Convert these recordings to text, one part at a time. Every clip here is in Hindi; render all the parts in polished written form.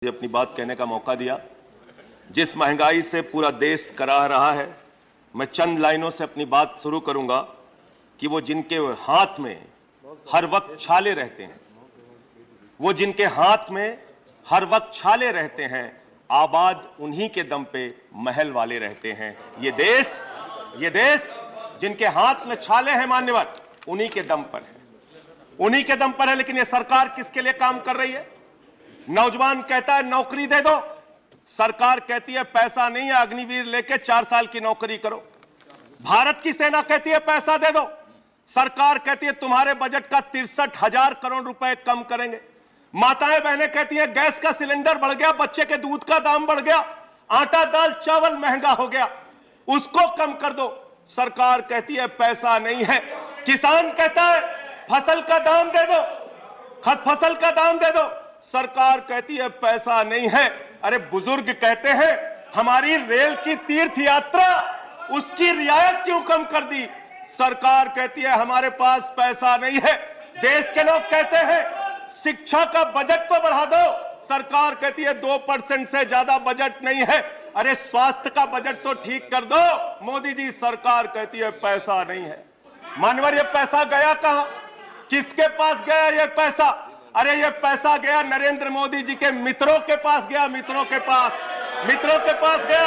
अपनी बात कहने का मौका दिया। जिस महंगाई से पूरा देश कराह रहा है, मैं चंद लाइनों से अपनी बात शुरू करूंगा कि वो जिनके हाथ में हर वक्त छाले रहते हैं, वो जिनके हाथ में हर वक्त छाले रहते हैं, आबाद उन्हीं के दम पे महल वाले रहते हैं। ये देश जिनके हाथ में छाले हैं मान्यवर, उन्हीं के दम पर है, उन्हीं के दम पर है। लेकिन ये सरकार किसके लिए काम कर रही है? नौजवान कहता है नौकरी दे दो, सरकार कहती है पैसा नहीं है, अग्निवीर लेके 4 साल की नौकरी करो। भारत की सेना कहती है पैसा दे दो, सरकार कहती है तुम्हारे बजट का 63,000 करोड़ रुपए कम करेंगे। माताएं बहनें कहती है गैस का सिलेंडर बढ़ गया, बच्चे के दूध का दाम बढ़ गया, आटा दाल चावल महंगा हो गया, उसको कम कर दो। सरकार कहती है पैसा नहीं है। किसान कहता है फसल का दाम दे दो, फसल का दाम दे दो, सरकार कहती है पैसा नहीं है। अरे बुजुर्ग कहते हैं हमारी रेल की तीर्थ यात्रा, उसकी रियायत क्यों कम कर दी? सरकार कहती है हमारे पास पैसा नहीं है। देश के लोग कहते हैं शिक्षा का बजट तो बढ़ा दो, सरकार कहती है 2% से ज्यादा बजट नहीं है। अरे स्वास्थ्य का बजट तो ठीक कर दो मोदी जी, सरकार कहती है पैसा नहीं है। मानवर ये पैसा गया कहां? किसके पास गया ये पैसा? अरे ये पैसा गया नरेंद्र मोदी जी के मित्रों के पास गया, मित्रों के पास गया।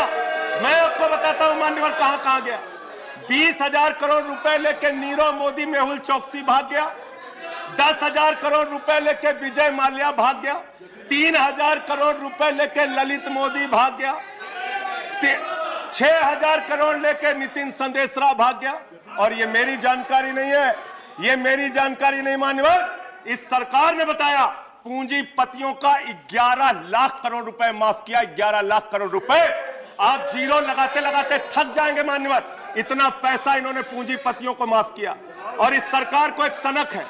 मैं आपको बताता हूं मान्यवर कहां कहां गया। 20,000 करोड़ रुपए लेके नीरव मोदी मेहुल चौकसी भाग गया, 10,000 करोड़ रुपए लेके विजय माल्या भाग गया, 3,000 करोड़ रुपए लेके ललित मोदी भाग गया, 6,000 करोड़ लेके नितिन संदेशरा भाग गया। और ये मेरी जानकारी नहीं है, ये मेरी जानकारी नहीं मान्यवर, इस सरकार ने बताया पूंजीपतियों का 11 लाख करोड़ रुपए माफ किया। 11 लाख करोड़ रुपए आप जीरो लगाते लगाते थक जाएंगे मान्यवर, इतना पैसा इन्होंने पूंजीपतियों को माफ किया। और इस सरकार को एक सनक है,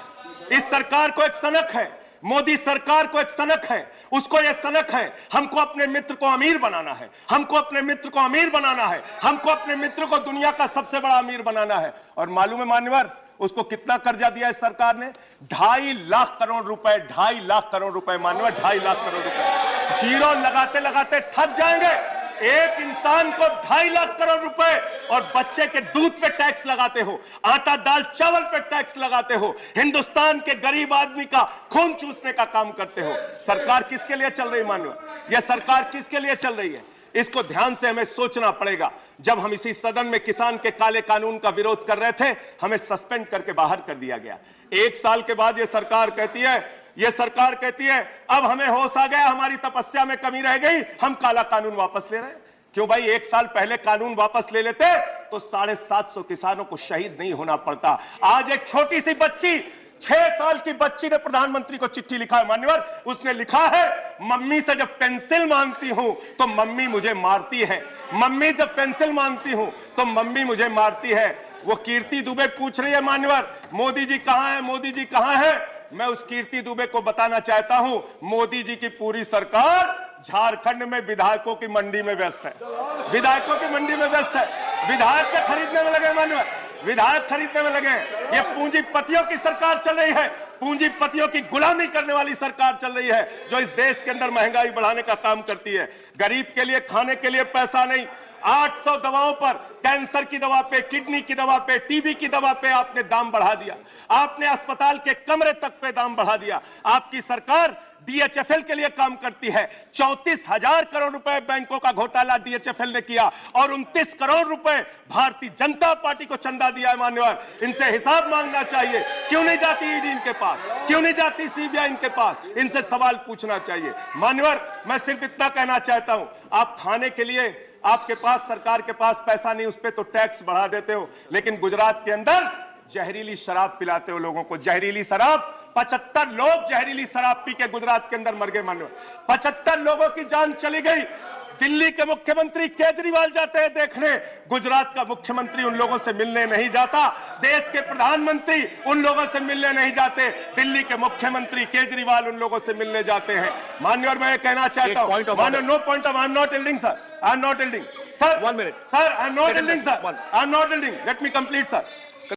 इस सरकार को एक सनक है, मोदी सरकार को एक सनक है, उसको यह सनक है हमको अपने मित्र को अमीर बनाना है, हमको अपने मित्र को अमीर बनाना है, हमको अपने मित्र को दुनिया का सबसे बड़ा अमीर बनाना है। और मालूम है मान्यवर उसको कितना कर्जा दिया इस सरकार ने? 2.5 लाख करोड़ रुपए, 2.5 लाख करोड़ रुपए मान्यवर, 2.5 लाख करोड़ रुपए। जीरो लगाते लगाते थक जाएंगे। एक इंसान को 2.5 लाख करोड़ रुपए और बच्चे के दूध पे टैक्स लगाते हो, आटा दाल चावल पे टैक्स लगाते हो, हिंदुस्तान के गरीब आदमी का खून चूसने का काम करते हो। सरकार किसके लिए चल रही है मान्यवर? यह सरकार किसके लिए चल रही है? इसको ध्यान से हमें सोचना पड़ेगा। जब हम इसी सदन में किसान के काले कानून का विरोध कर रहे थे, हमें सस्पेंड करके बाहर कर दिया गया। 1 साल के बाद ये सरकार कहती है अब हमें होश आ गया, हमारी तपस्या में कमी रह गई, हम काला कानून वापस ले रहे हैं। क्यों भाई? 1 साल पहले कानून वापस ले लेते तो 750 किसानों को शहीद नहीं होना पड़ता। आज एक छोटी सी बच्ची, 6 साल की बच्ची ने प्रधानमंत्री को चिट्ठी लिखा है मान्यवर। उसने लिखा है मम्मी से जब पेंसिल मांगती हूं तो मम्मी मुझे मारती है, मम्मी जब पेंसिल मांगती हूं तो मम्मी मुझे मारती है। वो कीर्ति दुबे पूछ रही है मान्यवर मोदी जी कहां है, मोदी जी कहां है? मैं उस कीर्ति दुबे को बताना चाहता हूं मोदी जी की पूरी सरकार झारखंड में विधायकों की मंडी में व्यस्त है, विधायकों की मंडी में व्यस्त है, विधायक के खरीदने में लगे मान्यवर, विधायक खरीदने में लगे। ये पूंजीपतियों की सरकार चल रही है, पूंजीपतियों की गुलामी करने वाली सरकार चल रही है, जो इस देश के अंदर महंगाई बढ़ाने का काम करती है। गरीब के लिए खाने के लिए पैसा नहीं, 800 दवाओं पर, कैंसर की दवा पे, किडनी की दवा पे, टीबी की दवा पे आपने दाम बढ़ा दिया, आपने अस्पताल के कमरे तक पे दाम बढ़ा दिया। आपकी सरकार डीएचएफएल के लिए काम करती है। 34,000 करोड़ रुपए बैंकों का घोटाला डीएचएफएल ने किया और 29 करोड़ रुपए भारतीय जनता पार्टी को चंदा दिया है मान्यवर। इनसे हिसाब मांगना चाहिए। क्यों नहीं जाती ईडी इनके पास? क्यों नहीं जाती सीबीआई इनके पास? इनसे सवाल पूछना चाहिए मान्यवर। मैं सिर्फ इतना कहना चाहता हूं, आप खाने के लिए आपके पास, सरकार के पास पैसा नहीं, उस पर तो टैक्स बढ़ा देते हो, लेकिन गुजरात के अंदर जहरीली शराब पिलाते हो लोगों को, जहरीली शराब। 75 लोग जहरीली शराब पी के गुजरात के अंदर मर गए मानो, 75 लोगों की जान चली गई। दिल्ली के मुख्यमंत्री केजरीवाल जाते हैं देखने, गुजरात का मुख्यमंत्री उन लोगों से मिलने नहीं जाता, देश के प्रधानमंत्री उन लोगों से मिलने नहीं जाते, दिल्ली के मुख्यमंत्री केजरीवाल उन लोगों से मिलने जाते हैं। माननीय, मैं कहना चाहता हूं, no point of, I am not yielding sir, I am not yielding sir, 1 minute sir, I am not yielding sir, I am not yielding, let me complete sir.